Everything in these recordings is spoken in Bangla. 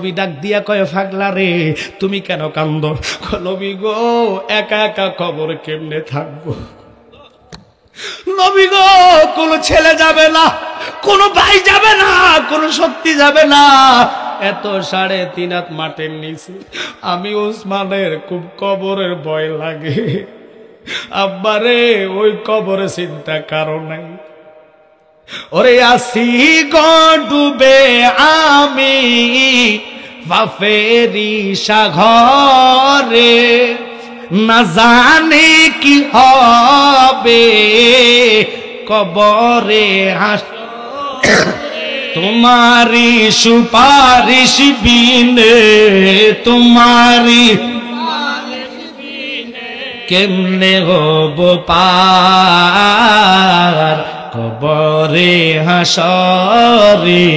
নবী ডাক দিয়া কয়, পাগলা রে তুমি কেন কান্দো? নবী গো, একা একা কবর কেমনে থাকবো? নবী গো, কোন ছেলে যাবে না, কোন ভাই যাবে না, কোন শক্তি যাবে না। এত 3.5 হাত মাটির নিচে আমি ওসমানের খুব কবরের ভয় লাগে। আব্বারে, ওই কবরে চিন্তা কারো নাই। ওরে আসি গো ডুবে আমি বাফেরি সাগরে, না জানি কি হবে কবরে তোমারি সুপারিশ বিনে, তোমারি কেমনে হব পার কবরে হাসরে,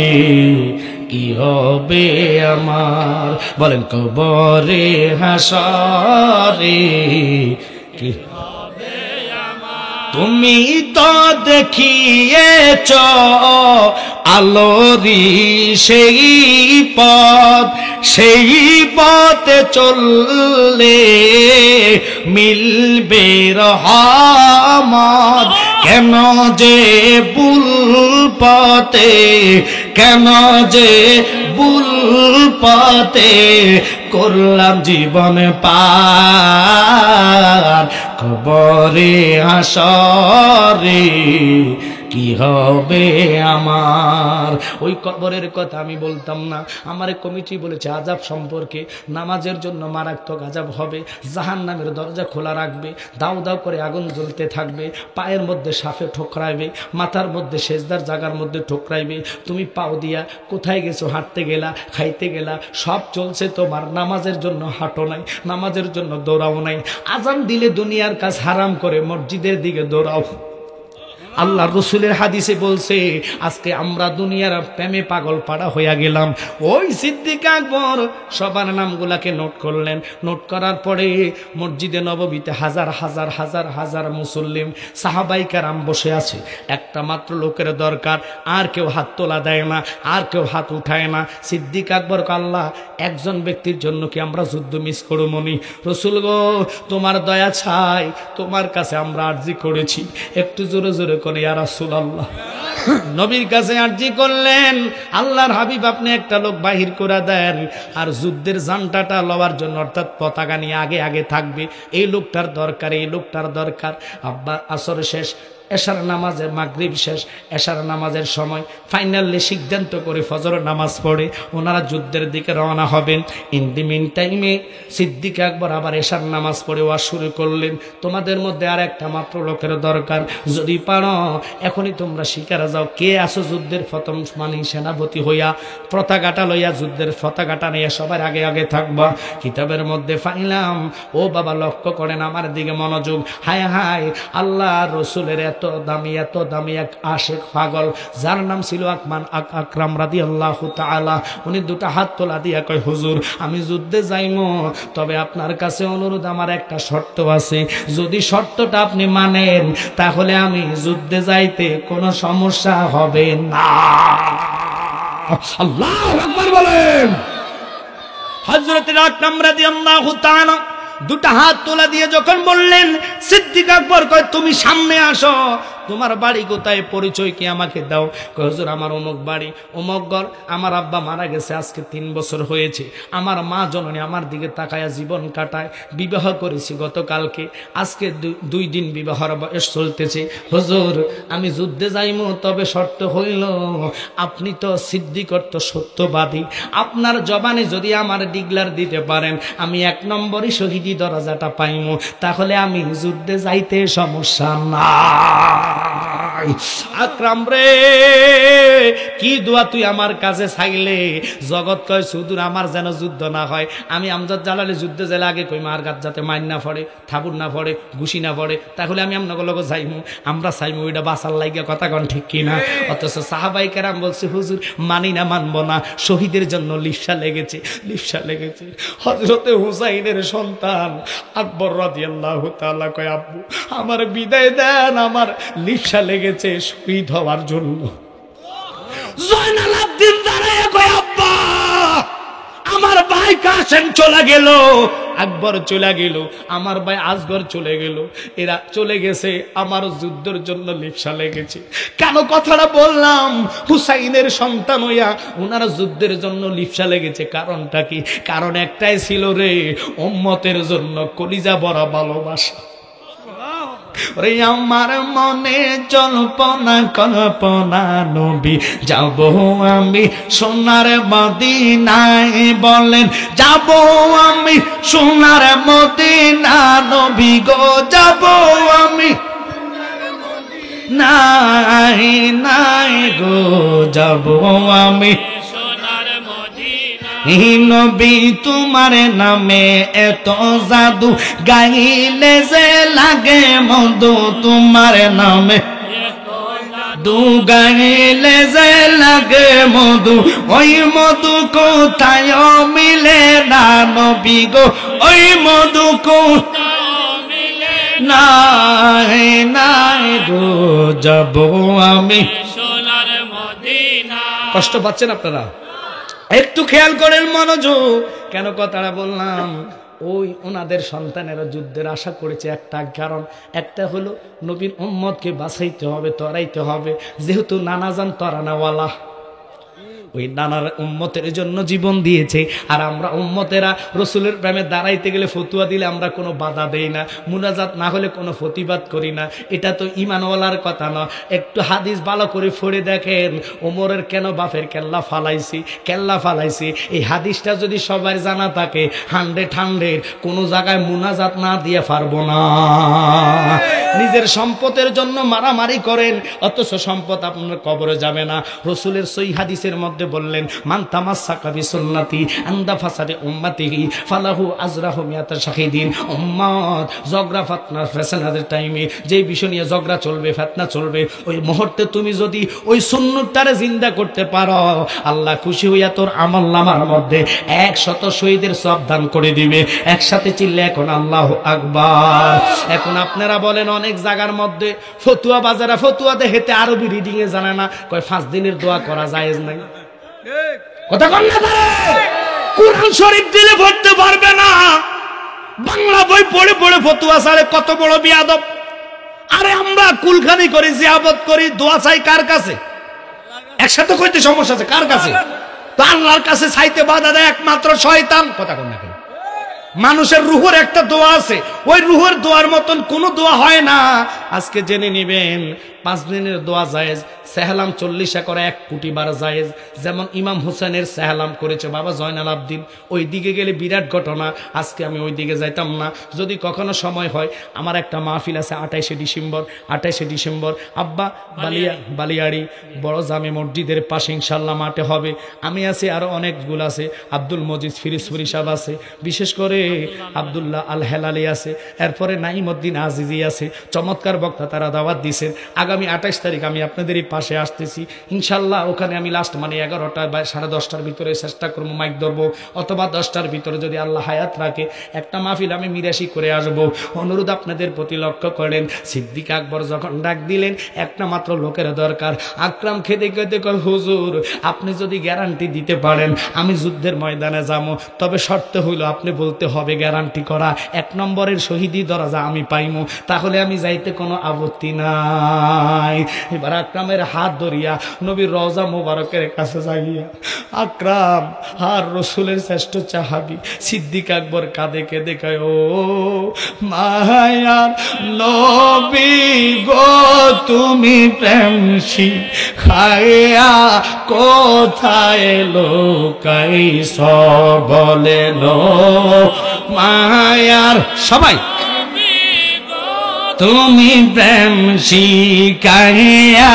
কি হবে আমার? বলেন, কবরে হাসরে কি হবে আমার? তুমি তো দেখিয়েছ আলোরি সেই পথ, সেই পথে চললে মিলবে রহমত। কেন যে ভুল পথে, কেন যে ভুল পথে করলাম জীবন পার, কবরে হাসরে কি হবে আমার? ওই কবরের কথা আমি বলতাম না। আমার কমিটি বলেছে আযাব সম্পর্কে, নামাজের জন্য মারাত্মক আযাব হবে। জাহান্নামের দরজা খোলা রাখবে, দাউ দাউ করে আগুন জ্বলতে থাকবে, পায়ের মধ্যে সাপে ঠোকরাইবে, মাথার মধ্যে সেজদার জায়গার মধ্যে ঠোকরাইবে। তুমি পাও দিয়া কোথায় গেছো? হাঁটতে গেলা, খাইতে গেলা, সব চলছে তোমার, নামাজের জন্য হাঁটো নাই, নামাজের জন্য দৌড়াও নাই। আজান দিলে দুনিয়ার কাজ হারাম করে মসজিদের দিকে দৌড়াও। আল্লাহ রসুলের হাদিসে বলছে, আজকে আমরা দুনিয়ার প্রেমে পাগল পাড়া হইয়া গেলাম। ওই সিদ্দিক আকবর সবার নামগুলাকে নোট করলেন। নোট করার পরে মসজিদে নববীতে হাজার হাজার হাজার হাজার মুসল্লিম সাহাবাই কেরাম বসে আছে। একটা মাত্র লোকের দরকার, আর কেউ হাত তোলা দেয় না, আর কেউ হাত উঠায় না। সিদ্দিক আকবর, আল্লাহ একজন ব্যক্তির জন্য কি আমরা যুদ্ধ মিস করো মনি? রসুল গো, তোমার দয়া চাই, তোমার কাছে আমরা আরজি করেছি, একটু জোরে জোরে করে ইয়া রাসূলুল্লাহ। নবীর কাছে আরজি করলেন, আল্লাহর হাবিব আপনি একটা লোক বাহির করে দেন, আর যুদ্ধের জান্টাটা লওয়ার জন্য, অর্থাৎ পতাকা নিয়ে আগে আগে থাকবে, এই লোকটার দরকার, এই লোকটার দরকার। আব্বা আসর শেষ, এশার নামাজের মাগরিব শেষ, এশার নামাজের সময় ফাইনালি সিদ্ধান্ত করে ফজর নামাজ পড়ে ওনারা যুদ্ধের দিকে রওনা হবেন। ইন দি মিন টাইমে সিদ্দিক আকবর আবার এশার নামাজ পড়ে ওয়াজ শুরু করলেন, তোমাদের মধ্যে আর একটা মাত্র লোকের দরকার, যদি পারো এখনই তোমরা শিকারে যাও। কে আসো যুদ্ধের প্রথম মানে সেনাপতি হইয়া, পতাকাটা লইয়া, যুদ্ধের পতাকাটা নিয়ে সবার আগে আগে থাকবা। কিতাবের মধ্যে পাইলাম, ও বাবা লক্ষ্য করেন, আমার দিকে মনোযোগ। হায় হায়, আল্লাহ রসুলের এত দামি এক আশেক পাগল, যার নাম ছিল আকরাম রাদিয়াল্লাহু তাআলা। উনি দুটা হাত তোলা দিয়া কয়, হুজুর আমি যুদ্ধে যাইমু, তবে আপনার কাছে অনুরোধ, আমার একটা শর্ত আছে, যদি শর্তটা আপনি মানেন তাহলে আমি যুদ্ধে যাইতে কোনো সমস্যা হবে না। আল্লাহু আকবার বলেন। হযরত আকরাম রাদিয়াল্লাহু তাআলা দুটা হাত তোলা দিয়ে যখন বললেন, সিদ্দিক আকবর কয়, তুমি সামনে আসো, তোমার বাড়ি কোথায়, পরিচয় কি আমাকে দাও। কয়, হুজুর আমার অমুক বাড়ি, অমুক ঘর, আমার আব্বা মারা গেছে আজকে 3 বছর হয়েছে, আমার মা জননী আমার দিকে তাকায়া জীবন কাটায়, বিবাহ করেছি গতকালকে, আজকে 2 দিন বিবাহর বয়স চলতেছে। হুজুর আমি যুদ্ধে যাইমু, তবে শর্ত হইল আপনি তো সিদ্দিক অর্থ সত্যবাদী, আপনার জবানে যদি আমার ডিগলার দিতে পারেন আমি 1 নম্বরই শহীদি দরজাটা পাইমু, তাহলে আমি যুদ্ধে যাইতে সমস্যা না। আকরাম রে, কি দোয়া তুই আমার কাছে চাইলে? জগৎ কয় সুদূর আমার যেন যুদ্ধ না হয়। আমি আমজাদ জালালি যুদ্ধে গেলে আগে কই মার গাত যাতে মাইন না পড়ে, থাবুর না পড়ে, ঘুষি না পড়ে, তাহলে আমি আপনাকে লোক যাইমু, আমরা চাইমু, ওইটা বাঁচার লাগিয়া কথা কন ঠিক কিনা? অথচ সাহাবাই কেরাম বলছে, হুজুর মানি না, মানবো না, শহীদের জন্য লিপ্সা লেগেছে, লিপ্সা লেগেছে। হযরতে হুসাইনের সন্তান আকবর রাদিয়াল্লাহু তাআলা কয়, আব্বু আমার বিদায় দেন, আমার লিপ্সা লেগেছে শহীদ হওয়ার জন্য। জয়নাল আব্দিন দাঁড়ায় কয়, আব্বা ভাই কাসেম চলে গেল, আকবর চলে গেল, আমার ভাই আসগর চলে গেল, এরা চলে গেছে, আমার যুদ্ধের জন্য লিপ্সা লেগেছে। কেন কথাটা বললাম? হুসাইনের সন্তান হইয়া ওনারা যুদ্ধের জন্য লিপ্সা লেগেছে। কারণটা কি? কারণ একটাই ছিল রে, উম্মতের জন্য কলিজা ভরা ভালোবাসা। রে আমার মনে জল্পনা কল্পনা নবী যাব আমি সোনার মদিনায়, বলেন যাব আমি সোনার মদিনা নবী গো, যাব আমি নাই নাই গো, যাব আমি নবী তোমার নামে এত জাদু, গাইলে যে লাগে মধু, তোমার নামে দু গাইলে যে লাগে মধু, ওই মধু কোথায় মিলে না নবী গো, ওই মধু কোথায় মিলে নাই নাই গো, যাব আমি সোনার মদিনা। কষ্ট পাচ্ছেন আপনারা? একটু খেয়াল করেন, মনোযোগ। কেন কথাটা বললাম? ওই ওনাদের সন্তানেরা যুদ্ধের আশা করেছে একটা কারণ, একটা হলো নবীর উম্মতকে বাঁচাইতে হবে, তরাইতে হবে, যেহেতু নানাজান তরানাওয়ালা, ওই নানার উম্মতের জন্য জীবন দিয়েছে। আর আমরা উম্মতেরা রসুলের প্রেমে দাঁড়াইতে গেলে ফতুয়া দিলে আমরা কোনো বাধা দেই না, মুনাজাত না হলে কোনো প্রতিবাদ করি না। এটা তো ইমানওয়ালার কথা না। একটু হাদিস ভালো করে পড়ে দেখেন, ওমরের কেন বাপের কেল্লা ফালাইছি, এই হাদিসটা যদি সবার জানা থাকে, 100 কোনো জায়গায় মুনাজাত না দিয়ে পারবো না। নিজের সম্পদের জন্য মারামারি করেন, অথচ সম্পদ আপনার কবরে যাবে না। রসুলের সহিহ হাদিসের মধ্যে বললেন, মান তামাসসাকা বিসুন্নতি আনদা ফাসাদে উম্মতিহি ফালাহু আজরাহু মিয়াতা শাহিদিন। উম্মত ঝগড়া ফাতনা ফেসাদের টাইমে যে বিষয় নিয়ে ঝগড়া চলবে, ফিতনা চলবে, ওই মুহূর্তে তুমি যদি ওই সুন্নতটারে জিন্দা করতে পারো, আল্লাহ খুশি হইয়া তোর আমলনামার মধ্যে 100 শহীদের সওয়াব দান করে দিবে। একসাথে চিল্লে এখন আল্লাহু আকবার। এখন আপনারা বলেন, অনেক জায়গার মধ্যে ফতুয়া বাজারা ফতুয়াতে হেতে আরবি রিডিং এ জানে না, কয় 5 দিনের দোয়া করা জায়েজ নাই। কথা কন না তারে, কুরআন শরীফ দিলে পড়তে পারবে না, বাংলা বই পড়ে পড়ে ফতুয়া ছাড়ে, কত বড় বিয়াদব। আরে আমরা কুলখানি করি, জিয়াবত করি, দোয়া চাই কার কাছে? একসাথে কইতে সমস্যা আছে, কার কাছে? তো আল্লাহর কাছে চাইতে বাধা দেয় একমাত্র শয়তান। কথা কন না কেন? মানুষের রুহের একটা দোয়া আছে, ওই রুহের দোয়ার মতন কোন দোয়া হয় না। আজকে জেনে নিবেন, 5 দিনের দোয়া জায়েজ, সেহলাম 40 করে 1 কোটি বার জায়েজ। যেমন ইমাম হোসেনের সেহলাম করেছে বাবা জয়নাল আবদিন, ওই দিকে গেলে বিরাট ঘটনা। আজকে আমি ওই দিকে যাইতাম না, যদি কখনো সময় হয়। আমার একটা মাহফিল আছে 28শে ডিসেম্বর আব্বা বালিয়াড়ি বড় জামে মসজিদের পাশে ইনশাল্লাহ মাঠে হবে। আমি আছি, আরো অনেকগুলো আছে, আব্দুল মজিদ ফিরিসপুরি সাহেব আছে, বিশেষ করে আব্দুল্লাহ আল হেলালি আছে, এরপরে নাইমউদ্দিন আজিজি আছে, চমৎকার বক্তা, তারা দাওয়াত দিয়েছেন। আগামী 28 তারিখ আমি আপনাদের এই পাশে আসতেছি ইনশাল্লাহ। ওখানে আমি লাস্ট 11টা বা 10:30টার ভিতরে চেষ্টা করবো, মাইক ধরবো, অথবা 10টার ভিতরে যদি আল্লাহ হায়াত রাখে একটা মাহফিল আমি 82 করে আসবো। অনুরোধ আপনাদের প্রতি লক্ষ্য করেন, সিদ্দিক আকবর যখন ডাক দিলেন, একটা মাত্র লোকের দরকার। আকরাম খেতে খেতে কয়, হুজুর আপনি যদি গ্যারান্টি দিতে পারেন আমি যুদ্ধের ময়দানে যাবো, তবে শর্ত হইল আপনি বলতে হবে গ্যারান্টি করা 1 নম্বরের শহীদি দরজা আমি পাইমু, তাহলে আমি যাইতে কোনো আপত্তি নাই। এবার আকরামের হাত ধরিয়া নবীর রওজা মোবারকের কাছে যাইয়া আকরাম আর রসুলের শ্রেষ্ঠ সাহাবী সিদ্দিক আকবর কাঁদে কেঁদে কয়, ও মায়ার নবী গো, তুমি প্রেম শিখাইয়া কোথায় লোকাইছ বলেন মায়ার সবাই, তুমি প্রেম শিখাইয়া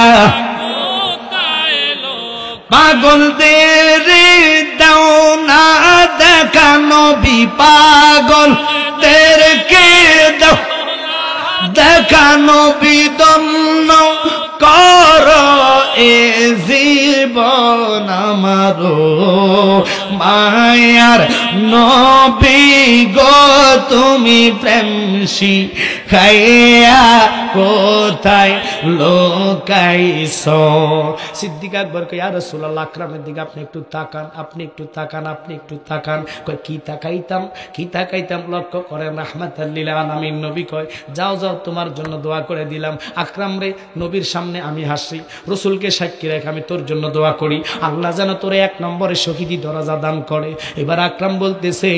পাগলদের দাও না দেখা, নবী পাগলদেরকে দাও দেখা, নবী দন্ন কর এ জীবন আমারো মায়ার নবী গো, তুমি প্রেম খাইয়া কোথায় লোকাইছো। সিদ্দিক আকবর কয় ইয়া রাসূলুল্লাহ, আকরামের দিকে আপনি একটু তাকান, আপনি একটু তাকান, আপনি একটু তাকান। কয় কি তাকাইতাম, কি তাকাইতাম? লক্ষ্য করেন রাহমাতাল লিল আলামিন নবী কয় যাও যাও, তোমার জন্য দোয়া করে দিলাম। আকরাম রে, নবীর সামনে আমি হাসি, রসুলকে সাক্ষী রেখে আমি তোর জন্য দোয়া করি, আল্লাহ যেন তোরে 1 নম্বরে শহীদি দরজা দান করে। এবার আকরাম বলতেছে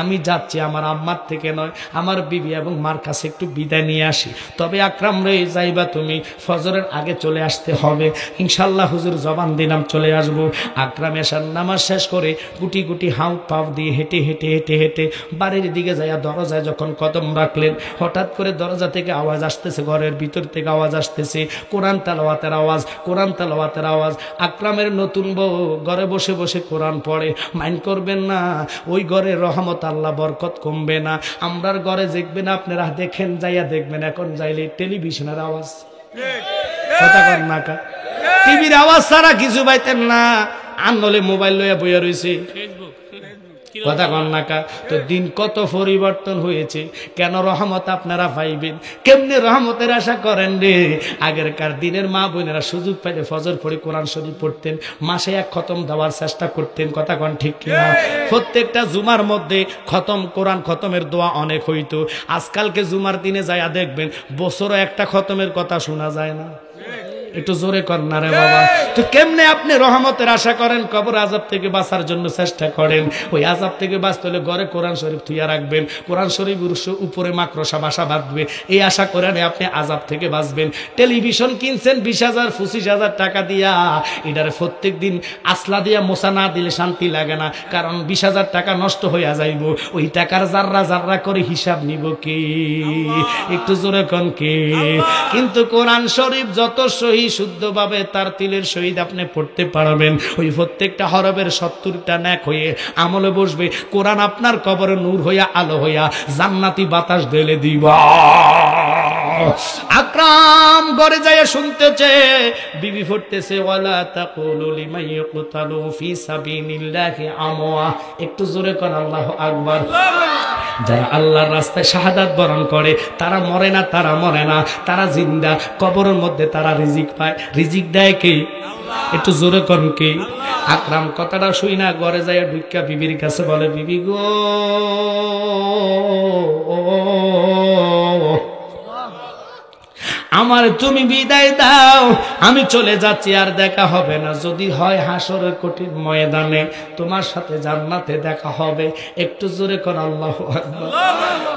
আমি যাচ্ছি, আমার আম্মার থেকে নয়, আমার বিবি এবং মার কাছে একটু বিদায় নিয়ে আসি। তবে আকরাম রে, যাইবা তুমি ফজরের আগে চলে আসতে হবে। ইনশাল্লাহ হুজুর, জবান দিলাম চলে আসবো। আকরাম এশার নামাজ শেষ করে গুটি গুটি হাউ পাও দিয়ে হেঁটে হেঁটে হেঁটে হেঁটে বাড়ির দিকে যাইয়া দরজায় যখন কদম রাখলেন, হঠাৎ করে দরজা থেকে আওয়াজ আসতেছে, ঘরের ভিতর থেকে আওয়াজ আসতেছে, কোরআন তেলাওয়াতের আওয়াজ, কোরআন তেলাওয়াতের আওয়াজ। আকরামের নতুন বউ ঘরে বসে বসে কোরআন পড়ে। মাইন্ড করবেন না, ওই ঘরে রহমত আল্লাহ বরকত কমবে না। আমরার ঘরে দেখবেন, আপনারা দেখেন, যাইয়া দেখবেন, এখন যাইলে টেলিভিশনের আওয়াজ, কথা কর না কা, টিভির আওয়াজ ছাড়া কিছু পাইতেন না। আনলে মোবাইল লইয়া বইয়া রয়েছে, কথা কন না কা। তো দিন কত পরিবর্তন হয়েছে। কেন রহমত আপনারা পাইবেন? কেমনে রহমতের আশা করেন রে? আগেরকার দিনের মা বোনেরা সুযোগ পাইলে ফজর পড়ে কোরআন শরীফ পড়তেন, মাসে 1 খতম দেওয়ার চেষ্টা করতেন, কথা কন ঠিক কিনা? প্রত্যেকটা জুমার মধ্যে খতম, কোরআন খতমের দোয়া অনেক হইতো। আজকালকে জুমার দিনে যাইয়া দেখবেন বছরও 1টা খতমের কথা শোনা যায় না। একটু জোরে কর না রে বাবা। তো কেমনে আপনি রহমতের আশা করেন? কবর আযাব থেকে বাঁচার জন্য চেষ্টা করেন। ওই আযাব থেকে বাঁচতে হলে ঘরে কোরআন শরীফ থুইয়া রাখবেন, কোরআন শরীফ উপরে মাকড়সা বাসা বাঁধবে, এই আশা করেন আপনি আযাব থেকে বাঁচবেন। টেলিভিশন কিনছেন 20,000 25,000 টাকা দিয়া, এটারে প্রত্যেক দিন আসলা দিয়া মোছা না দিলে শান্তি লাগে না, কারণ 20,000 টাকা নষ্ট হইয়া যাইব। ওই টাকার জাররা জাররা করে হিসাব নিব কে? একটু জোরে কন কে? কিন্তু কোরআন শরীফ যত শুদ্ধভাবে তার তিলের সহিত আপনি পড়তে পারবেন, ওই প্রত্যেকটা হরফের 70টা নেক হয়ে আমলে বসবে। কোরআন আপনার কবরে নূর হইয়া, আলো হইয়া জান্নাতি বাতাস ঢেলে দিবা। আকরাম ঘরে যায় শুনতেছে, বিবি পড়তেছে ওয়ালা তাকুলু লিমান ইয়াকতালু ফি সাবিলিল্লাহি আমওয়া। একটু জোরে কোন আল্লাহু আকবার। যারা আল্লাহর রাস্তায় শাহাদাত বরণ করে তারা মরে না, তারা মরে না, তারা জিন্দা। কবরের মধ্যে তারা রিজিক পায়। রিজিক দেয় কে? একটু জোরে কোন কে? আকরাম কথাটা শুই না ঘরে যায় ঢুকা বিবির কাছে বলে, বিবি গো, আমার তুমি বিদায় দাও, আমি চলে যাচ্ছি, আর দেখা হবে না। যদি হয় হাসরের কঠিন ময়দানে তোমার সাথে জান্নাতে দেখা হবে। একটু জোরে কোন আল্লাহু আকবার।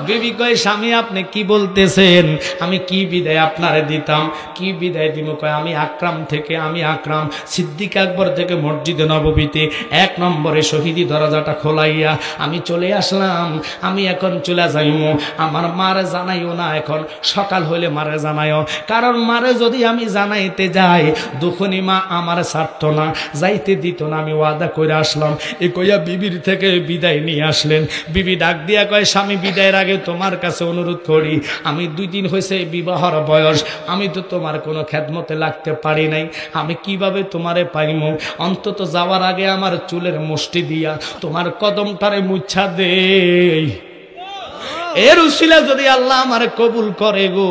বিবি কয়, স্বামী আপনি কি বলতেছেন? আমি কি বিদায় আপনারে দিতাম? কি বিদায় দিব? কয় আমি আকরাম থেকে, আমি আকরাম সিদ্দিক আকবর থেকে মসজিদে নববীতে 1 নম্বরে শহীদি দরজাটা খোলাইয়া আমি চলে আসলাম। আমি এখন চলে যাইমু, আমার মারে জানাইও না, এখন সকাল হইলে মারে জানাইও, কারণ মারে যদি আমি জানাইতে যাই দুখনি মা আমার ছাড়তো না, যাইতে দিত না, আমি ওয়াদা করে আসলাম। এ কইয়া বিবির থেকে বিদায় নিয়ে আসলেন। বিবি ডাক দিয়া কয়, স্বামী বিদায়ের আগে তোমার কাছে অনুরোধ করি, আমি 2 দিন হয়েছে বিবাহর বয়স, আমি তো তোমার কোনো খেদমতে লাগতে পারি নাই, আমি কিভাবে তোমারে পাইমু? অন্তত যাওয়ার আগে আমার চুলের মুষ্টি দিয়া তোমার কদমটারে মুচ্ছা দেই। এর উসিলা যদি আল্লাহ আমারে কবুল করে গো,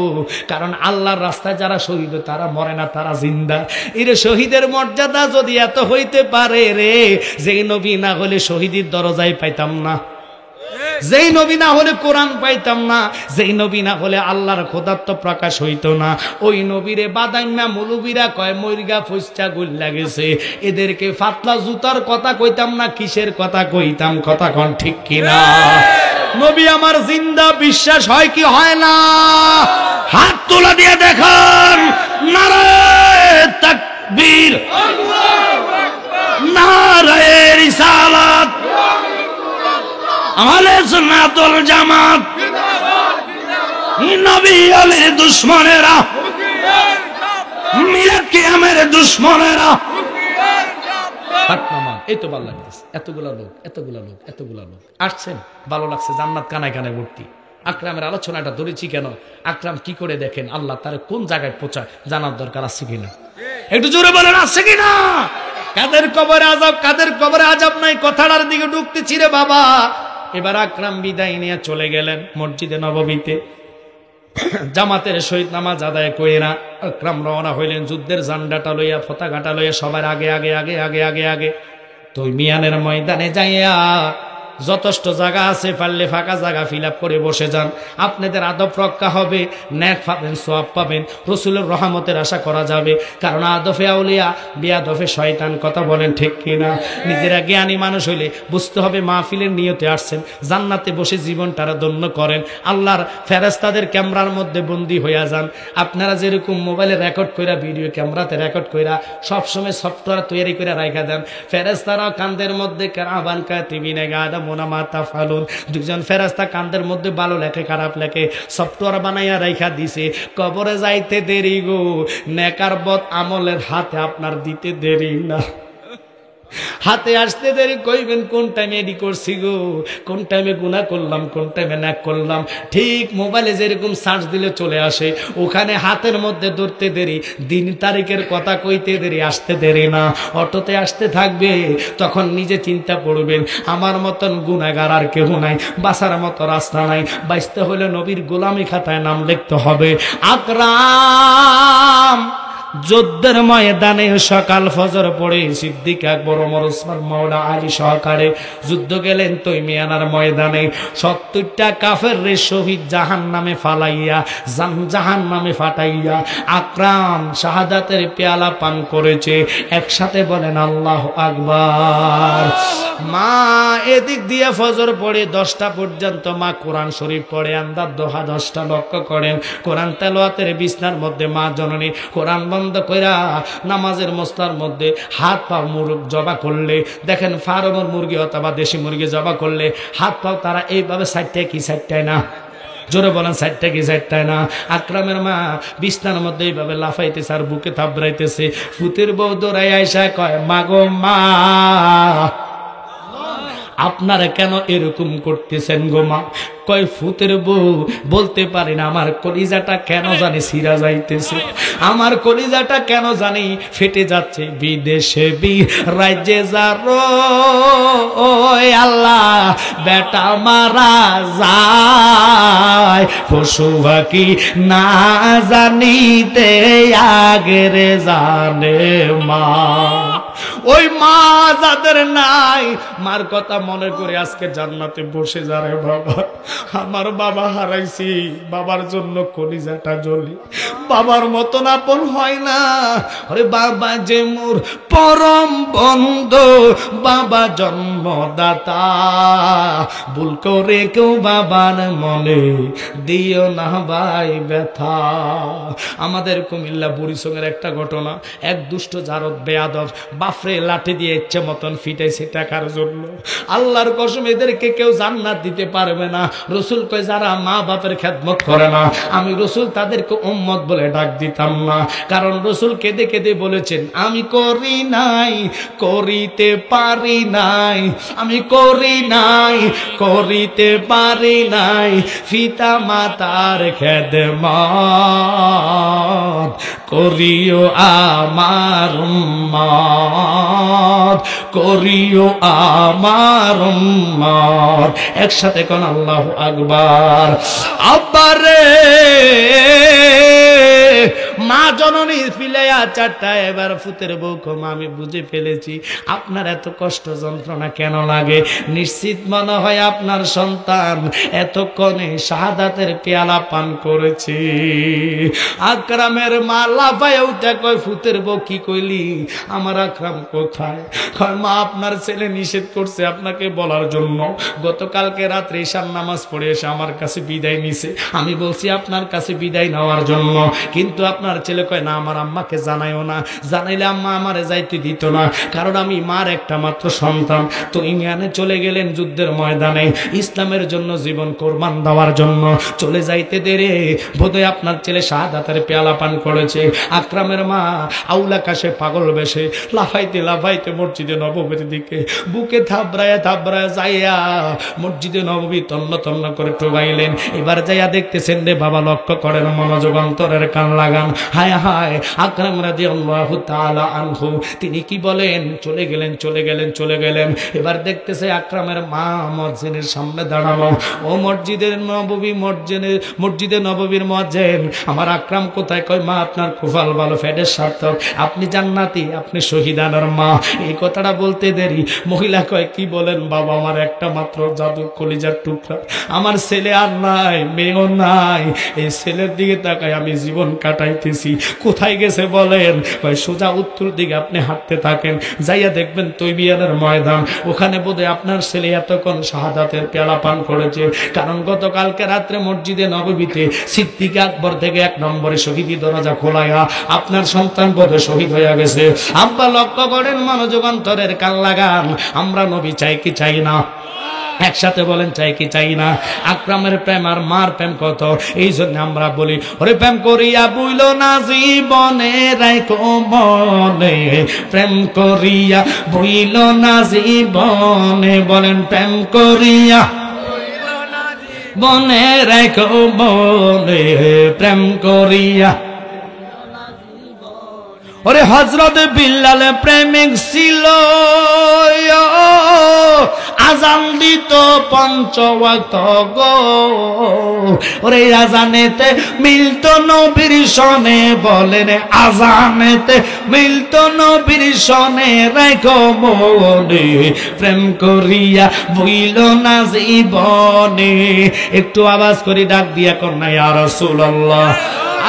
কারণ আল্লাহর রাস্তায় যারা শহীদ তারা মরে না, তারা জিন্দা। এর শহীদের মর্যাদা যদি এত হইতে পারে রে, যেই নবী না হলে শহীদের দরজায় পাইতাম না, যেই নবী না হলে কোরআন পাইতাম না, যেই নবী না হলে আল্লাহর খোদাত্ব প্রকাশ হইতো না, ওই নবীরে বাদাইম্যা মৌলবীরা কয় মইরগা ফুসচা গুল্লা গেছে, এদেরকে ফাতলা জুতার কথা কইতাম না, কিসের কথা কইতাম? কথা কোন ঠিক কিনা? নবী আমার জিন্দা, বিশ্বাস হয় কি হয় না? হাত তোলা দিয়ে দেখান, নারায়ে তাকবীর, নারায়ে রিসালাত, আহলে সুন্নাত ওয়াল জামাত। নবী আলীর দুশমনেরা, মিলাদ কিয়ামের দুশমনেরা, এই তো ভালো লাগতেছে, এতগুলা লোক আসছেন, ভালো লাগছে, জান্নাত কানায় কানায় ভর্তি। আকরামের আলোচনাটা ধরেছি কেন? আকরাম কি করে দেখেন আল্লাহ তারে কোন জায়গায় পৌঁছায়, জানার দরকার আছে কিনা? একটু জোরে বলেন, আছে কিনা? কাদের কবরে আযাব, কাদের কবরে আযাব নাই, কথাটার দিকে ঢুকতেছি রে বাবা। এবার আকরাম বিদায় নিয়ে চলে গেলেন মসজিদে নববীতে। জামাতের সহিত নামাজ আদায় কইরা আকরাম রওনা হইলেন যুদ্ধের জান্ডাটা লইয়া, পতাকাটা লইয়া সবার আগে আগে আগে আগে আগে আগে তৈমিয়ানের ময়দানে যাইয়া যথেষ্ট জায়গা আছে, পারলে ফাঁকা জায়গা ফিল আপ করে বসে যান। আপনাদের আদব রক্ষা হবে, নেক পাবেন, সওয়াব পাবেন, রসুলের রহমতের আশা করা যাবে। কারণ আদফে আউলিয়া বিয়াদফে শয়তান, কথা বলেন ঠিক কিনা? নিজেরা জ্ঞানী মানুষ হইলে বুঝতে হবে মাহফিলের নিয়তে আসছেন, জান্নাতে বসে জীবনটারা ধন্য করেন। আল্লাহর ফেরেশতাদের ক্যামেরার মধ্যে বন্দী হইয়া যান। আপনারা যেরকম মোবাইলে রেকর্ড কইরা, ভিডিও ক্যামেরাতে রেকর্ড কইরা সবসময় সফটওয়্যার তৈরি করে রাখা দেন। ফেরেশতারা কান্দের মধ্যে কারাবান কাতিবিনে গাদা মোনামাতা ফালুন, দুজন ফেরেশতা কান্দের মধ্যে ভালো লেখে খারাপ লেখে সফটওয়্যার বানাইয়া রাখা দিছে। কবরে যাইতে দেরি গো, নেকার বদ আমলের হাতে আপনার দিতে দেরি না, হাতে আসতে দেরি। কইবেন কোন টাইমে এডি করছি গো, কোন টাইমে গুনাহ করলাম, কোন টাইমে ন্যাক করলাম। ঠিক মোবাইলে যেরকম সার্চ দিলে চলে আসে, ওখানে হাতের মধ্যে ধরতে দেরি, দিন তারিখের কথা কইতে দেরি, আসতে দেরি না। অটোতে আসতে থাকবে, তখন নিজে চিন্তা করবেন আমার মতন গুনাহগার আর কেউ নাই, বাঁচার মতো রাস্তা নাই। বাঁচতে হলে নবীর গোলামি খাতায় নাম লিখতে হবে। আকরাম যুদ্ধের ময়দানে সকাল ফজর পড়ে সিদ্দিক আকবর ওমর ওসমান মাওলা আলী সহকারে যুদ্ধ গেলেন তৈমিয়ানার ময়দানে। 70টা কাফের রে শহীদ জাহান্নামে ফালাইয়া, জাহান্নামে ফাটাইয়া আকরাম শাহাদাতের পেয়ালা পান করেছে। একসাথে বলেন আল্লাহু আকবার। মা এদিক দিয়ে ফজর পড়ে 10টা পর্যন্ত মা কোরআন শরীফ পড়ে, আন্দার দোহা 10টা লক্ষ্য করেন। কোরআন তেলাওয়াতের বিছনার মধ্যে মা জননী কোরআন বন্ধ কইরা নামাজের মসলার মধ্যে হাত পা মুরগ জবা করলে, দেখেন ফার্মের মুরগি অথবা দেশি মুরগি জবা করলে হাত পাও তারা এইভাবে সাইডটায় কি সাইডটায় না, জোরে বলেন সাইডটা কি সাইডটায় না। আকরামের মা বিছনার মধ্যে এইভাবে লাফাইতেছে আর বুকে থাবড়াইতেছে। ফুতের বউ দৌড়াই আইসা কয় মাগো মা, আপনারা কেন এরকম করতেছেন গো মা? কয় ফুতের বউ বলতে পারি না, আমার কলিজাটা কেন জানি ছিঁড়া যাইতেছে, আমার কলিজাটা কেন জানি ফেটে যাচ্ছে। বিদেশে রাজ্যে যারো ওই আল্লাহ বেটা মারা যায়, পশু পাখি না জানিতে আগেরে জানে মা। ওই মা যাদের নাই, মার কথা মনে করে আজকে জান্নাতে বসে যারে বাবা। আমার বাবা হারাইছি, বাবার জন্য কলিজাটা জ্বলি, বাবার মতন আপন হয় না। আরে বাবা যে মোর পরম বন্ধু, বাবা জন্মদাতা, ভুল করে কেউ বাবার মনে দিও না ভাই ব্যথা। আমাদের কুমিল্লা বুড়িসঙ্গের একটা ঘটনা, এক দুষ্ট জারদ বেয়াদব বাফরে লাঠি দিয়ে ইচ্ছে মতন ফিটাইছে টাকার জন্য। আল্লাহর কসম এদেরকে কেউ জান্নাত দিতে পারবে না। রসুল কয় যারা মা বাপের খেদমত করে না, আমি রসুল তাদেরকে উম্মত বলে ডাক দিতাম না। কারণ রসুল কেঁদে কেঁদে বলেছেন আমি করি নাই, করিতে পারি নাই, আমি করি নাই, করিতে পারি নাই পিতা মাতার খেদমত, করিও আমার উম্মত, করিও আমার উম্মত। একসাথে কোন আল্লাহু আকবার। আব্বারে মা জননী ফিলাইয়া চারটা এবার ফুতের বউ কম আমি বুঝে ফেলেছি আপনার এত কষ্ট যন্ত্রণা কেন লাগে। নিশ্চিত মনে হয় আপনার সন্তান এতক্ষণে শাহাদাতের পেয়ালা পান করেছে। আকরামের মা লাফায় উঠে কয় ফুতের বউ কি কইলি? আমার আকরাম কোথায়? কয় মা আপনার ছেলে নিষেধ করছে আপনাকে বলার জন্য। গতকালকে রাত্রে ঈশার নামাজ পড়ে এসে আমার কাছে বিদায় নিছে, আমি বলছি আপনার কাছে বিদায় নেওয়ার জন্য, কিন্তু আপনার ছেলে কয় না আমার আম্মাকে জানাইও না, জানাইলে আম্মা আমারে যাইতে দিত না, কারণ আমি মার একটা মাত্র সন্তান। তো ইংল্যান্ডে চলে গেলেন যুদ্ধের ময়দানে ইসলামের জন্য জীবন কোরবান দেওয়ার জন্য। চলে যাইতে দেরে বোধহয় আপনার ছেলে শাহাদাতের পেয়ালা পান করেছে। আকরামের মা আউলা কাশে পাগল বেশে লাফাইতে লাফাইতে মসজিদে নববীর দিকে বুকে থাবড়ায় থাবড়ায় যাইয়া মসজিদে নববী তন্ন তন্ন করে টোবাইলেন। এবার যাইয়া দেখতেছেন রে বাবা, লক্ষ্য করেন মনোযোগ অন্তরের কান লাগান। হায় হায়, আকরাম রাদিয়াল্লাহু তাআলা আনহু তিনি কি বলেন, চলে গেলেন। এবার দেখতেছে আকরামের মা মসজিদের সামনে দাঁড়ানো। ও মসজিদে নববীর মুয়াজ্জিন, আমার আকরাম কোথায়? কয় মা আপনার কুফাল ভালো, ফেডের সার্থক, আপনি জান্নাতি, আপনি শহীদানার মা। এই কথাটা বলতে দেরি মহিলা কয় কি বলেন বাবা, আমার একটা মাত্র জাদু কলিজার টুকরা, আমার ছেলে আর নাই, মেয়েও নাই, এই ছেলের দিকে তাকায় আমি জীবন কাটাইতেছি। কোথায় গেছে বলেন? কয় সোজা উত্তর দিকে আপনি হাঁটতে থাকেন, যাইয়া দেখবেন তৈবিয়ানের ময়দান, ওখানে বোধহয় আপনার ছেলে এতক্ষণ শাহাদাতের পেয়ালা পান করেছে। কারণ গতকালকে রাত্রে মসজিদে নববীতে সিদ্দিক আকবর থেকে 1 নম্বরে শহীদি দরজা খোলাইয়া আপনার সন্তান বোধহয় শহীদ হইয়া গেছে। আব্বা লক্ষ্য করেন, মনোযোগ অন্তরের কান লাগান, আমরা নবী চাই কি চাই না? একসাথে বলেন চাই কি চাই না? আকরামের প্রেম আর মার প্রেম কত, এই জন্য আমরা বলি ওরে প্রেম করিয়া বুইল না জীবনে রাইখো মনে, প্রেম করিয়া বুইল না জীবনে, বলেন প্রেম করিয়া বনে রাইখো মনে, প্রেম করিয়া। ওরে হযরত বিল্লাল প্রেমিক ছিল, আজান দিত 5 ওয়াক্ত গো, ওরে আজানেতে মিলত নবীর সনে, বলেন আজানেতে মিলত নবীর সনে, রাখো মনে প্রেম করিয়া ভুইল না জীবনে। একটু আওয়াজ করে ডাক দিয়া কন্যা ইয়া রাসূলুল্লাহ।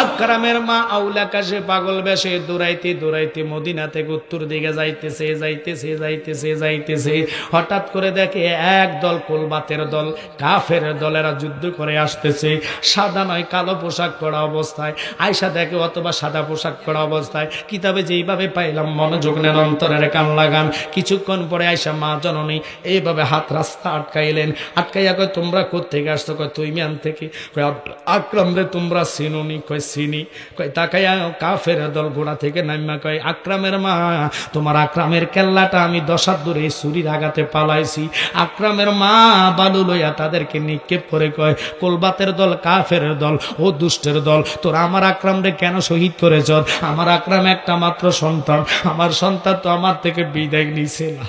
আকরামের মা আউলা কাশে পাগল বেশে দৌড়াইতে মদিনা থেকে উত্তর দিকে যাইতেছে। হঠাৎ করে দেখে এক দল কুলবাতের দল, কাফের দলেরা যুদ্ধ করে আসতেছে। সাদা নয় কালো পোশাক পরা অবস্থায় আয়সা দেখে, অথবা সাদা পোশাক পরা অবস্থায়। কিতাবে যেইভাবে পাইলাম, মনোযোগ নেন, অন্তরের কান লাগান। কিছুক্ষণ পরে আয়সা মা জননী এইভাবে হাত রাস্তা আটকাইলেন। আটকাইয়া কয় তোমরা কোত্থেকে আসছো? কয় তুইমিয়ান থেকে। আকরাম রে তোমরা চিনুনি? কয় চিনি। কয় তাকাইয়া কাফের দল ঘোড়া থেকে নামিয়া কয় আকরামের মা, তোমার আকরামের কেল্লাটা আমি 10 হাত দূরে ছুরির আঘাতে পালাইছি। আকরামের মা বালু লইয়া তাদেরকে নিক্ষেপ করে কয় কুলবাতের দল, কাফের দল, ও দুষ্টের দল, তোরা আমার আকরাম রে কেন শহীদ করেছ? আমার আকরাম একটা মাত্র সন্তান, আমার সন্তান তো আমার থেকে বিদায় নিছে না।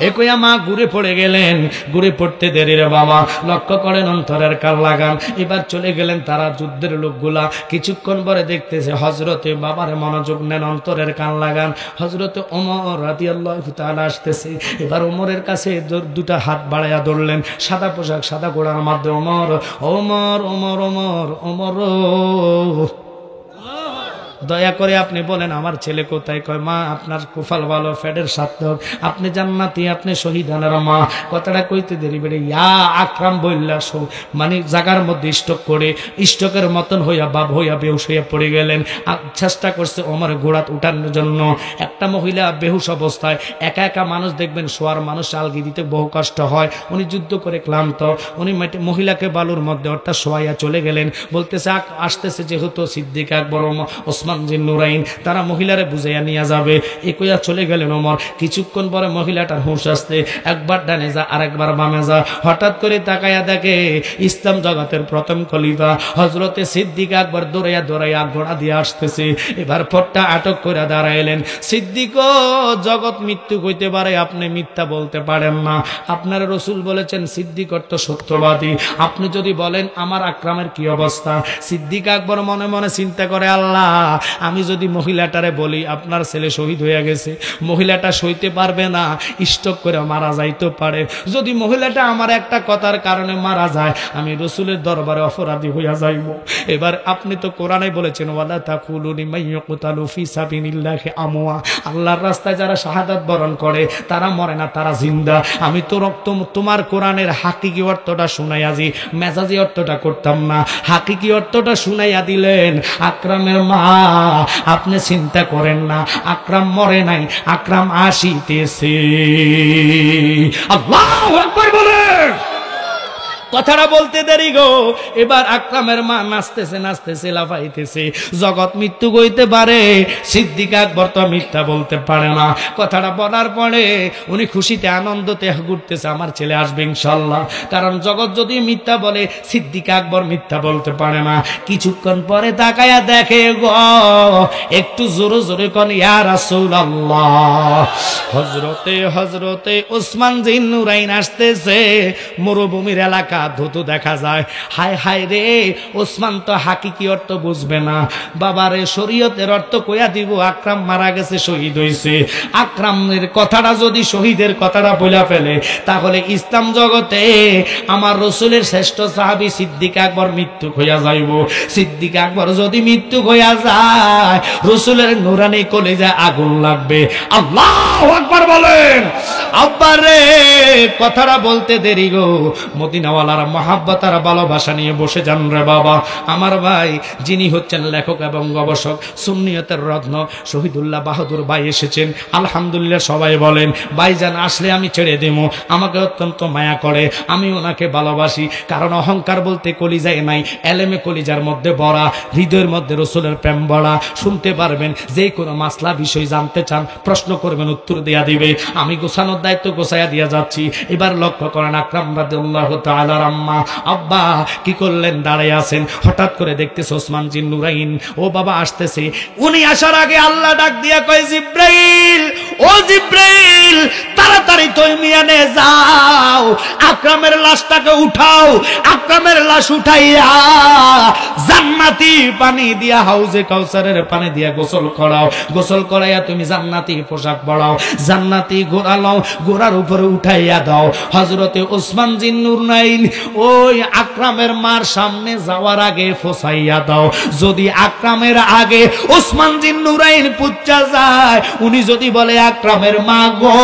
একইয়া মা ঘুরে পড়ে গেলেন। ঘুরে পড়তে দেরি রে বাবা, লক্ষ্য করেন, অন্তরের কান লাগান। এবার চলে গেলেন তারা যুদ্ধের লোকগুলা। কিছুক্ষণ পরে দেখতেছে হযরতে, বাবার মনোযোগ নেন, অন্তরের কান লাগান, হযরতে ওমর রাদিয়াল্লাহু তাআলা আসতেছে। এবার ওমরের কাছে 2টা হাত বাড়াইয়া ধরলেন, সাদা পোশাক, সাদা ঘোড়ার মধ্যে ওমর, ওমর ওমর ওমর ওমর, দয়া করে আপনি বলেন আমার ছেলে কোথায়? কয় মা আপনার কুফাল ভালো, ফেডের সার্থক, আপনি জান্নাতি, আপনি শহীদানের মা। কথাটা কইতে দেরি বেড়ে ইয়া আকরাম বললা মানে জাগার মধ্যে স্টক করে স্টকের মতন হইয়া বাপ হইয়া বেহুশ হইয়া পড়ে গেলেন। চেষ্টা করছে ওমর ঘোড়াত উঠানোর জন্য। একটা মহিলা বেহুশ অবস্থায়, একা একা মানুষ দেখবেন, শোয়ার মানুষ আলগি দিতে বহু কষ্ট হয়। উনি যুদ্ধ করে ক্লান্ত, উনি মহিলাকে বালুর মধ্যে অর্থাৎ শোয়াইয়া চলে গেলেন। বলতেছে আসতেছে যেহেতু সিদ্দিক আকবর, ওসমান জিন নুরাইন, তারা মহিলারে বুঝাইয়া নিয়ে যাবে। একইয়া চলে গেলেন ওমর। কিছুক্ষণ পরে মহিলাটার হুঁশ আসতে, একবার ডানে যা আরেকবার বামে যা। হঠাৎ করে তাকাইয়া দেখে ইসলাম জগতের প্রথম খলিফা হযরতে সিদ্দিক আকবর দৌড়াইয়া ঘোড়া দিয়ে আসতেছে। এবার পট্টা আটক করে দাঁড়াইলেন। সিদ্দিক, জগৎ মৃত্যু হইতে পারে, আপনি মিথ্যা বলতে পারেন না। আপনার রাসূল বলেছেন সিদ্দিক অর্থ সত্যবাদী। আপনি যদি বলেন আমার আকরামের কি অবস্থা? সিদ্দিক আকবর মনে মনে চিন্তা করে, আল্লাহ, আমি যদি মহিলাটারে বলি আপনার ছেলে শহীদ হয়ে গেছে, মহিলাটা সইতে পারবে না, স্টক করে মারা যাইতে পারে। যদি মহিলাটা আমার একটা কথার কারণে মারা যায়, আমি রাসূলের দরবারে অপরাধী হইয়া যাইব। এবার আপনি তো কোরআনে বলেছেন ওয়ালা তাকুলু লিমান ইয়াকতালু ফি সাবিলিল্লাহি আমওয়া, আল্লাহর রাস্তায় যারা শাহাদাত বরণ করে তারা মরে না, তারা জিন্দা। আমি তো তোমার কোরআনের হাকিকি অর্থটা শুনাইয়া দি, মেজাজি অর্থটা করতাম না, হাকিকি অর্থটা শুনাইয়া দিলেন। আকরামের মা, আপনি চিন্তা করেন না, আকরাম মরে নাই, আকরাম আসিতেছে। আল্লাহু আকবার বলেন। কথাটা বলতে দেরি গো। এবার আকরামের মা নাচতেছে নাচতেছে লাফাইতেছে। জগৎ মৃত্যু কইতে পারে, সিদ্দিক আকবর তো মিথ্যা বলতে পারে না। কথাটা বলার পরে উনি খুশিতে আনন্দতে ঘুরতেছে, আমার ছেলে আসবে ইনশাল্লাহ। কারণ জগৎ যদি মিথ্যা বলে, সিদ্দিক আকবর মিথ্যা বলতে পারে না। কিছুক্ষণ পরে তাকায়া দেখে গো, একটু জোরে জোরে কোন ইয়া রাসূলুল্লাহ, হযরতে ওসমান জিন নুরাইন আসতেছে। মরুভূমির এলাকা, ধুতু দেখা যায়। হায় হায় রে, ওসমান তো হাকিকি অর্থ বুঝবে না। বাবারে শরীয়তের অর্থ কইয়া দিব, আকরাম মারা গেছে, শহীদ হইছে। আকরামের কথাটা যদি শহীদের কথাটা বইলা ফেলে, তাহলে ইসলাম জগতে আমার রাসূলের শ্রেষ্ঠ সাহাবী সিদ্দিক আকবর মৃত্যু হইয়া যাইব। সিদ্দিক আকবর যদি মৃত্যু হইয়া যায়, রাসূলের নুরানি কলিজায় আগুন লাগবে। আল্লাহু আকবার বলেন। আব্বারে কথাটা বলতে দেরি গো, মদিনাওয়ালার মহাব্বত আর ভালোবাসা নিয়ে বসে যান রে বাবা। আমার ভাই যিনি হচ্ছেন লেখক এবং গবেষক, সুন্নিয়তের রত্ন শহীদুল্লাহ বাহাদুর ভাই এসেছেন। আলহামদুলিল্লাহ সবাই বলেন ভাইজান আসলে আমি ছেড়ে দেবো। আমাকে অত্যন্ত মায়া করে, আমি ওনাকে ভালোবাসি। কারণ অহংকার বলতে কলিজায় নাই, এলেমে কলিজার মধ্যে ভরা, হৃদয়ের মধ্যে রাসূলের প্রেম ভরা। শুনতে পারবেন, যে কোনো মাসলা বিষয় জানতে চান প্রশ্ন করবেন, উত্তর দেয়া দিবে। আমি গোছানোর দায়িত্ব গোছাইয়া দিয়া যাচ্ছি। এবার লক্ষ্য করেন আকরাম রাদিয়াল্লাহু তাআলা আম্মা আব্বা কি করলেন, দাঁড়ায় আছেন। হঠাৎ করে দেখতেছে ওসমান জিন নুরাইন ও বাবা আসতেছে। উনি আসার আগে আল্লাহ ডাক দিয়া কয়, জিব্রাইল, ও জিব্রাইল, তাড়াতাড়ি তৈমিয়ানে যাও, আকরামের লাশটাকে উঠাও। আকরামের লাশ উঠাইয়া জান্নাতি পানি দিয়া হাউজে কাউসারের পানি দিয়া গোসল করাও। গোসল করাইয়া তুমি জান্নাতি পোশাক পরাও, জান্নাতি ঘোড়া লাও, ঘোড়ার উপরে উঠাইয়া দাও। হযরতে ওসমান জিন নুরাইন ওই আকরামের মার সামনে যাওয়ার আগে ফসাইয়া দাও। যদি আকরামের আগে ওসমান জিন নুরাইন পুচ্চা যায়, উনি যদি বলে আকরামের মা গো,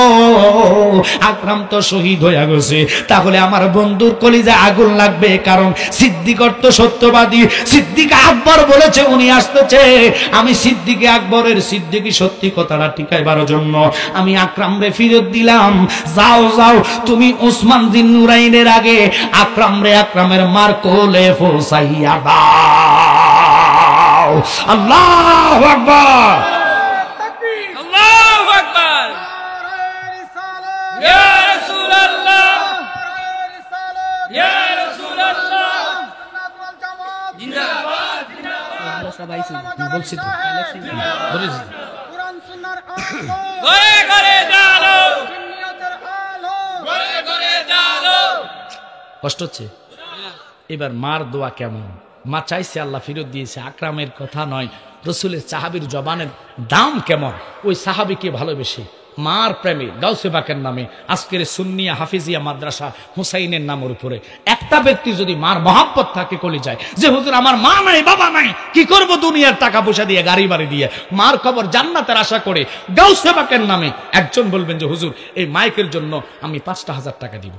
আকরাম তো শহীদ হইয়া গেছে, তাহলে আমার বন্ধুর কলিজায় আগুন লাগবে। কারণ সিদ্দিক অর্থ সত্যবাদী। সিদ্দিক আকবর বলেছে উনি আসতেছে। আমি সিদ্দিক আকবরের সিদ্দিকি সত্যি কথাটা টিকাইবার জন্য আমি আকরামরে ফিরত দিলাম। যাও যাও, তুমি ওসমান জিন নুরাইনের আগে আকরামরে আকরামের মার কোলে ফসাইয়া দাও। আল্লাহু আকবার, আল্লাহু আকবার। ইয়া রাসূলুল্লাহ, ইয়া রাসূলুল্লাহ, জিন্দাবাদ জিন্দাবাদ। বলছি তো বলিস কুরআন সুন্নাহর আলো, ঘরে ঘরে জালো, সুন্নিয়তের আলো, ঘরে ঘরে জালো। কষ্ট হচ্ছে। এবার মার দোয়া কেমন, মা চাইছে, আল্লাহ ফিরত দিয়েছে। আকরামের কথা নয়, রাসূলের সাহাবীর জবানের দাম কেমন, ওই সাহাবীকে ভালোবেসে মার প্রেমে গাউসে পাকের নামে আজকের সুন্নিয়া হাফিজিয়া মাদ্রাসা হুসাইনের নামের উপরে একটা ব্যক্তি যদি মার মহাব্বত থাকে কলিজায়, যে হুজুর আমার মা নাই বাবা নাই, কি করব দুনিয়ার টাকা পয়সা দিয়ে গাড়ি বাড়ি দিয়ে, মার খবর জান্নাতের আশা করে গাউসে পাকের নামে একজন বলবেন যে হুজুর এই মাইকের জন্য আমি 5,000 টাকা দিব।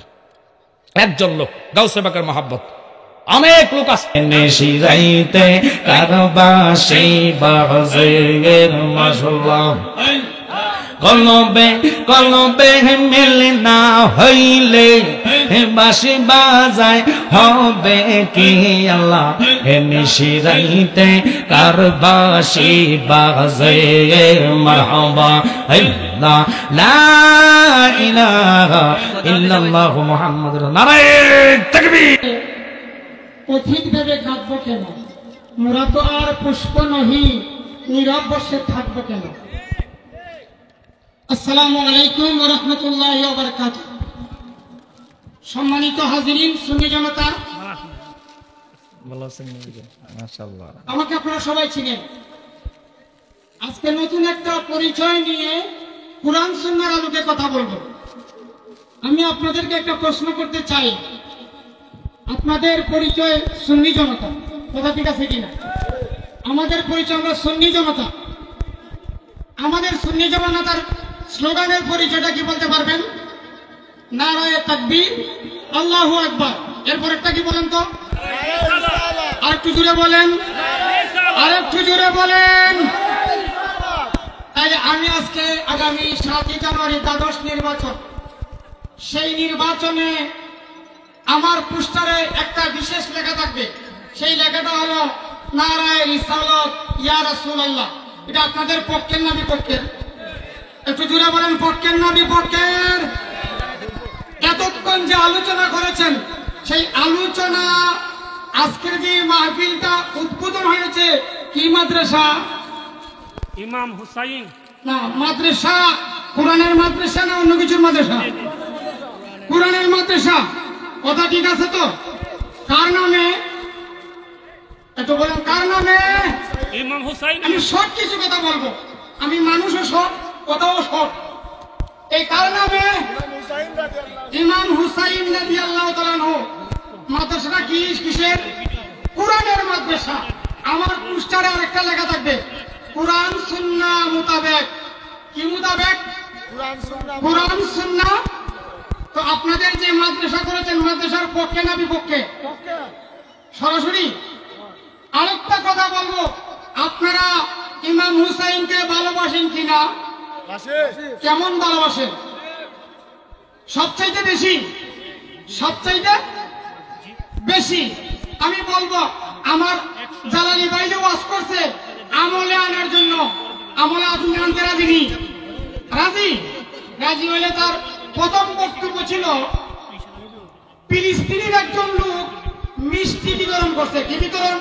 একজন লোক গাউসে পাকের মহাব্বত। অনেক লোক আছে শিরাইতে কারবাসী বাজের মাশাআল্লাহ, কলবে কলবে মিলে না হইলে বাঁশি বাজায় হবে কি আল্লাহ, হে নিশিরাইতে কারবাসী বাজে মারহাবা আল্লাহ, লা ইলাহা ইল্লাল্লাহ মুহাম্মাদুর নারায়ে তাকবীর। অধিক ভেবে কাঁদব কেন, মোরা তো আর পুষ্প নহি, নীরব বসে থাকবো কেন। আসসালামু আলাইকুম ওয়া রাহমাতুল্লাহি ওয়া বারাকাতুহু। সম্মানিত হাজিরিন, সুন্নি জনতা, মাশাআল্লাহ, আমাকে আপনারা সবাই চিনেন। আজকে নতুন একটা পরিচয় নিয়ে কুরআন সুন্নাহর আলোকে কথা বলবো। আমি আপনাদেরকে একটা প্রশ্ন করতে চাই, আপনাদের পরিচয় সুন্নি জনতা, কথা ঠিক আছে কিনা? আমাদের পরিচয় আমরা সুন্নি জনতা। আমাদের সুন্নি জনতার স্লোগানের পরিচয়টা কি বলতে পারবেন? নারায়ে তাকবীর, আল্লাহু আকবার। এরপর একটা কি বলেন তো? আরেকটু জোরে বলেন, আরেকটু জোরে বলেন। তাই আমি আজকে আগামী 7 জানুয়ারি দ্বাদশ নির্বাচন, সেই নির্বাচনে আমার পোস্টারে একটা বিশেষ লেখা থাকবে, সেই লেখাটা হলো নারায়ে রিসালাত ইয়া রাসূলুল্লাহ। এটা আপনাদের পক্ষের না বিপক্ষের? একটু জোরে বলেন, পক্ষের না বিপক্ষের? এতক্ষণ যে আলোচনা করেছেন, সেই আলোচনা আজকের যে মাহফিলটা উদ্বোধন হয়েছে কি মাদ্রাসা? ইমাম হুসাইন না, মাদ্রাসা কোরআনের মাদ্রাসা না অন্য কিছুর মাদ্রাসা? কোরআনের মাদ্রাসা। কথা ঠিক আছে তো? কার নামে? এত বলেন কার নামে? ইমাম হুসাইন আমি সব কিছু কথা বলবো, আমি মানুষও সব, কথাও সব। এই কার নামে? ইমাম হুসাইন রাদিয়াল্লাহু তাআলা আনহু। মাদ্রাসাটা কি কিসের? কোরআনের মাদ্রাসা। আমার পোস্টারে আরেকটা লেখা থাকবে, কোরআন সুন্নাহ মোতাবেক। কি মোতাবেক? কোরআন সুন্নাহ। তো আপনাদের যে মাদ্রাসা করেছেন, মাদ্রাসার পক্ষে না বিপক্ষে? সরাসরি। আরেকটা কথা বলবো, আপনারা ইমাম হুসাইনকে ভালোবাসেন কিনা? কেমন ভালোবাসেন? সবচাইতে বেশি? সবচাইতে বেশি? আমি বলবো, আমার জালালি ভাই যে ওয়াজ করছে আমলে আনার জন্য, আমলে আপনি আনতে রাজি নি? রাজি? রাজি হলে তার প্রথম বক্তব্য ছিল ফিলিস্তিনের একজন লোক মিষ্টি বিতরণ করছে। কি বিতরণ?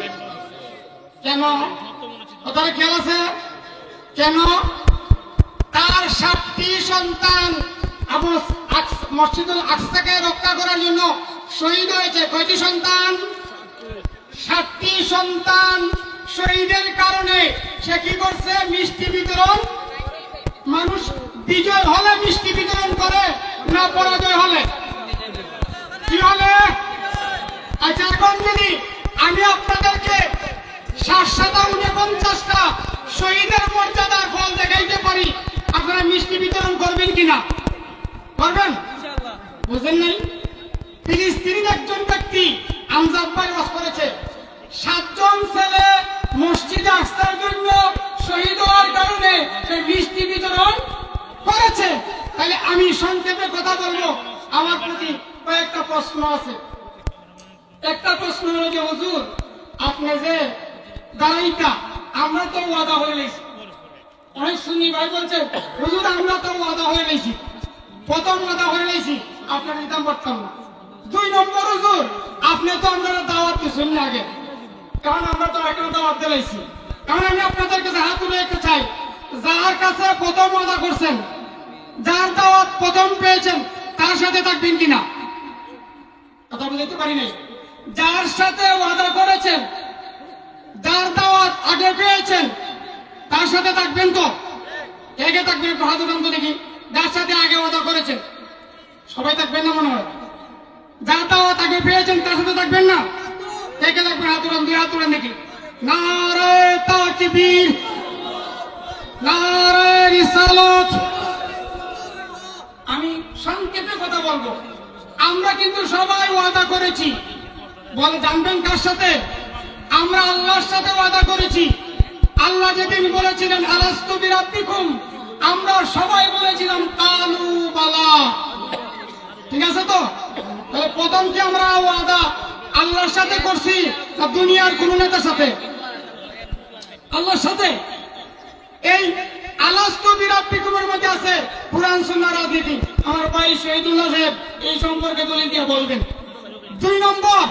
কেন? তার খেয়াল আছে? কেন? তার 7টি সন্তান মসজিদুল আকসাকে রক্ষা করার জন্য শহীদ হয়েছে। কয়টি সন্তান? 7টি সন্তান শহীদের কারণে সে কি করছে? মিষ্টি বিতরণ। মানুষ বিজয় হলে মিষ্টি বিতরণ করে না পরাজয় হলে? কি হলে? আচ্ছা, এখন যদি আমি আপনাদেরকে 749টা শহীদের মর্যাদার ফল দেখাইতে পারি, আপনারা মিষ্টি বিতরণ করবেন কিনা? করবেন? বুঝেন নাই? ফিলিস্তিনের একজন ব্যক্তি আমজাদ ভাই ওয়াজ করেছে, 7 জন ছেলে মসজিদে আকসার জন্য শহীদ হওয়ার কারণে সে মিষ্টি বিতরণ করেছে। তাহলে আমি সংক্ষেপে কথা বলবো, আমার প্রতি কয়েকটা প্রশ্ন আছে। একটা প্রশ্ন হলো যে হুজুর, আপনি যে দাঁড়াইটা, আমরা তো ওয়াদা হয়ে গেছি। অনেক সুন্নি ভাই বলছে হুজুর আমরা তো ওয়াদা হয়ে গেছি, প্রথম ওয়াদা হয়ে গেছি আপনার নিতাম করতাম না। 2 নম্বর হুজুর, আপনি তো আমরা দাওয়াত দিচ্ছেন না আগে, কারণ আমরা তো এখন দাওয়াত দিলাইছি। কারণ আমি আপনাদের কাছে হাত তুলে একটু চাই, যার কাছে প্রথম ওয়াদা করছেন, যার দাওয়াত প্রথম পেয়েছেন, তার সাথে থাকবেন কিনা? কথা বুঝতে পারি নাই। যার সাথে ওয়াদা করেছেন, যার দাওয়াত আগে পেয়েছেন, তার সাথে থাকবেন তো? কে থাকবেন? একটু হাত উঠান তো দেখি। যার সাথে আগে ওয়াদা করেছেন সবাই থাকবেন না মনে হয়? যার দাওয়াত আগে পেয়েছেন তার সাথে থাকবেন না? কে থাকবেন? হাত উঠান, 2 হাত উঠান দেখি। নারে তাকবীর, নারে রিসালাত। আমি সংক্ষেপে কথা বলবো, আমরা কিন্তু সবাই ওয়াদা করেছি। বলে জানবেন কার সাথে? আমরা আল্লাহর সাথে ওয়াদা করেছি। আল্লাহ যেদিন বলেছিলেন আলাস্তু বিরাব্বিকুম, আমরা সবাই বলেছিলাম কালু বালা। ঠিক আছে তো? তাহলে প্রথম কি আমরা ওয়াদা আল্লাহর সাথে করছি না দুনিয়ার কোন নেতার সাথে? আল্লাহর সাথে। এই আলাস্তু বিরাব্বিকুমের মধ্যে আছে কুরআন সুন্নাহ রাজনীতি। আমার ভাই শহীদুল্লাহ সাহেব এই সম্পর্কে দলিল দিয়ে বলবেন। 2 নম্বর,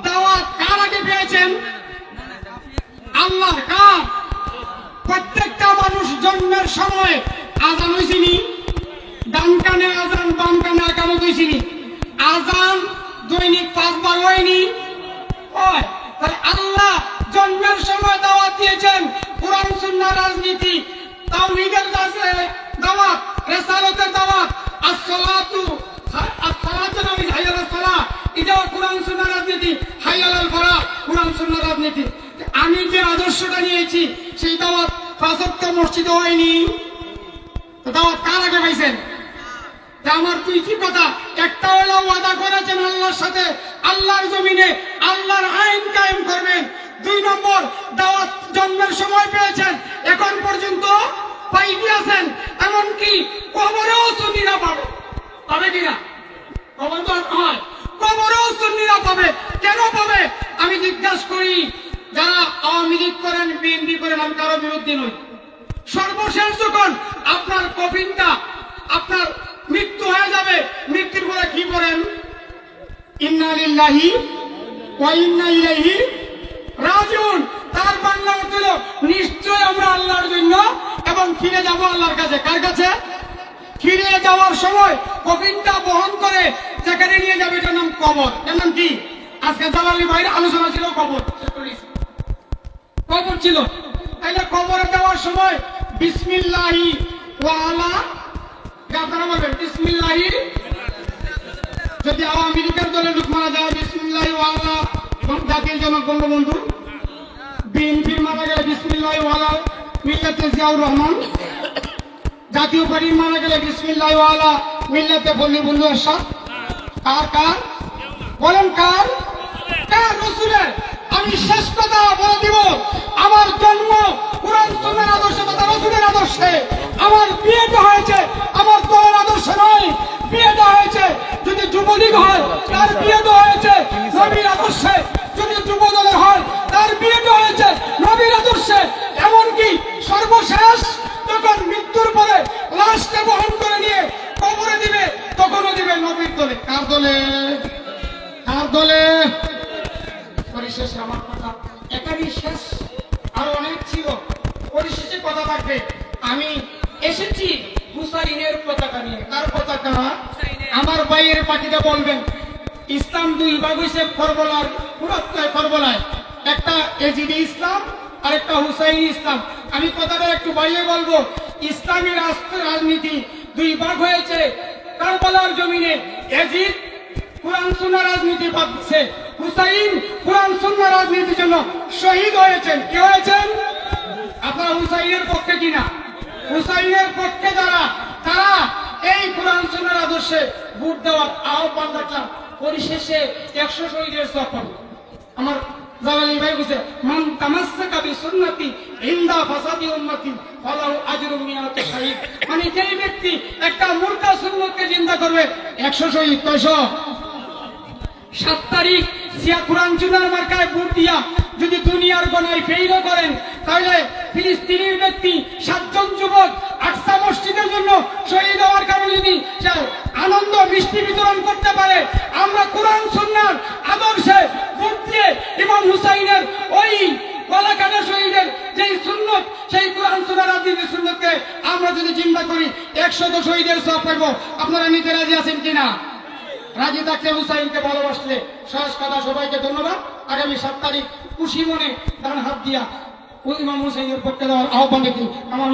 দাওয়াত কার আগে পেয়েছেন? আল্লাহ। কার? প্রত্যেকটা মানুষ জন্মের সময় আজান হয়েছিনি? ডান কানে আজান, বাম কানে একামত হয়েছিনি? আজান দৈনিক 5 বার হয়নি? হয়। তাহলে আল্লাহ জন্মের সময় দাওয়াত দিয়েছেন কুরআন সুন্নাহ রাজনীতি, তাওহীদের দাওয়াত, রিসালাতের দাওয়াত, আসসালাতু নামি হাইয়া আলাস সালাহ, এটাও কুরআন সুন্নাহ রাজনীতি, হাইয়া আলাল ফালাহ কুরআন সুন্নাহ রাজনীতি। আমি যে আদর্শটা নিয়েছি সেই দাওয়াত 5 ওয়াক্ত মসজিদে হয়নি। তো দাওয়াত কার আগে পাইছেন? আমার 2টি কথা, একটা হলো ওয়াদা করেছেন আল্লাহর সাথে, আল্লাহর জমিনে আল্লাহর আইন কায়েম করবেন। 2 নম্বর, দাওয়াত জন্মের সময় পেয়েছেন, এখন পর্যন্ত পাই দিয়েছেন, এমনকি কবরেও সুন্নিরা পাবে। পাবে কিনা? কবর তো হয়, কবরেও সুবিধা পাবে। কেন পাবে? আমি জিজ্ঞাসা করি, যারা আওয়ামী লীগ করেন, বিএনপি করেন, আমি কারো বিরুদ্ধে নই, সর্বশেষ যখন আপনার কফিনটা আপনার মৃত্যু হয়ে যাবে, মৃত্যুর পরে কি করেন? ইন্না লিল্লাহি ওয়া ইন্না ইলাইহি রাজিউন। তার বাংলা অর্থ হলো নিশ্চয় আমরা আল্লাহর জন্য এবং ফিরে যাব আল্লাহর কাছে। কার কাছে? ফিরে যাওয়ার সময় কফিনটা বহন করে যেখানে নিয়ে যাবে এটার নাম কবর। এর নাম কি? আজকে জালালি ভাইয়ের আলোচনা ছিল কবর, কবর ছিল। তাইলে কবরে যাওয়ার সময় বিসমিল্লাহি ওয়া আলা, আপনারা বলবেন বিসমিল্লাহি। যদি আওয়ামী লীগের দলের লোক মারা যায় বিসমিল্লাহি ওয়া আলা জাতির জনক বঙ্গবন্ধু, বিএনপির মারা গেলে বিসমিল্লাহি ওয়া আলা মিল্লাতে জিয়াউর রহমান, জাতীয় পার্টির মারা গেলে বিসমিল্লাহি ওয়া আলা মিল্লাতে ফজলুল এরশাদ। কার কার বলেন? কার কার? রাসূলের। আমি শেষ কথা বলে দিব, আমার জন্ম কুরআন সুন্নাহর আদর্শে তথা রাসূলের আদর্শে। আমার বিয়েটা হয়েছে আমার দলের আদর্শে নয়, বিয়েটা হয়েছে যদি যুবলীগ হয় তার বিয়েটা হয়েছে নবীর আদর্শে, যদি যুব দলের হয় তার বিয়েটা হয়েছে নবীর আদর্শে। এমনকি সর্বশেষ যখন মৃত্যুর পরে লাশকে বহন করে নিয়ে কবরে দিবে তখনও দিবে নবীর দলে। কার দলে? কার দলে? পরিশেষে আমার কথা এখানেই শেষ, আরো অনেক ছিল, পরিশেষে কথা থাকবে। আমি এসেছি হুসাইনের পতাকা নিয়ে। কার পতাকা? আমার ভাইয়ের পার্টিটা বলবেন ইসলাম দুই ভাগ হয়েছে করবলার পুরাত্মায় করবলায়, একটা এজিদি ইসলাম আর একটা হুসাইনি ইসলাম। আমি কথাটা একটু বাড়িয়ে বলবো, ইসলামী রাজনীতি দুই ভাগ হয়েছে কারবালার জমিনে। এজিদ কুরআন সুন্নাহ রাজনীতি পাচ্ছে, হুসাইন কুরআন সুন্নাহ রাজনীতির জন্য শহীদ হয়েছেন। কি হয়েছেন? আপনারা হুসাইনের পক্ষে কিনা? হুসাইনের পক্ষে যারা, তারা এই কুরআন সুন্নাহর আদর্শে ভোট দেওয়ার আহ্বান রাখলাম। পরিশেষে 100 শহীদের সফর আমার জালালি ভাই বলছে, মান তামাসসাকা বিসুন্নতি ইনদা ফাসাদি উম্মতি ফালাহু আজরুম মিয়াতি শহীদ। মানে যেই ব্যক্তি একটা মুর্দা সুন্নতকে জিন্দা করবে 100 শহীদ। কয়শো? 7 তারিখ সিয়া কুরআন সুন্নাহর মার্কায় ভোট দিয়া যদি দুনিয়ার গণায় ফেইল করেন, তাহলে ফিলিস্তিনের ব্যক্তি 7 জন যুবক আকসা মসজিদের জন্য শহীদ হওয়ার কারণে যদি আনন্দ মিষ্টি বিতরণ করতে পারে, আমরা কুরআন সুন্নাহর আদর্শে ভোট দিয়ে ইমাম হুসাইনের ওই গলাকাটা শহীদের যেই সুন্নত, সেই কুরআন সুন্নাহর রাজনীতির সুন্নতকে আমরা যদি জিন্দা করি 100 শহীদের সওয়াব পাব। আপনারা নিতে রাজি আছেন কিনা? রাজি থাকলে হুসাইনকে ভালোবাসলে। শেষ কথা, সবাইকে ধন্যবাদ। আগামী 7 তারিখ খুশি মনে ডান হাত দিয়া ইমাম হুসাইনের পক্ষে দেওয়ার আহ্বান রেখে আমার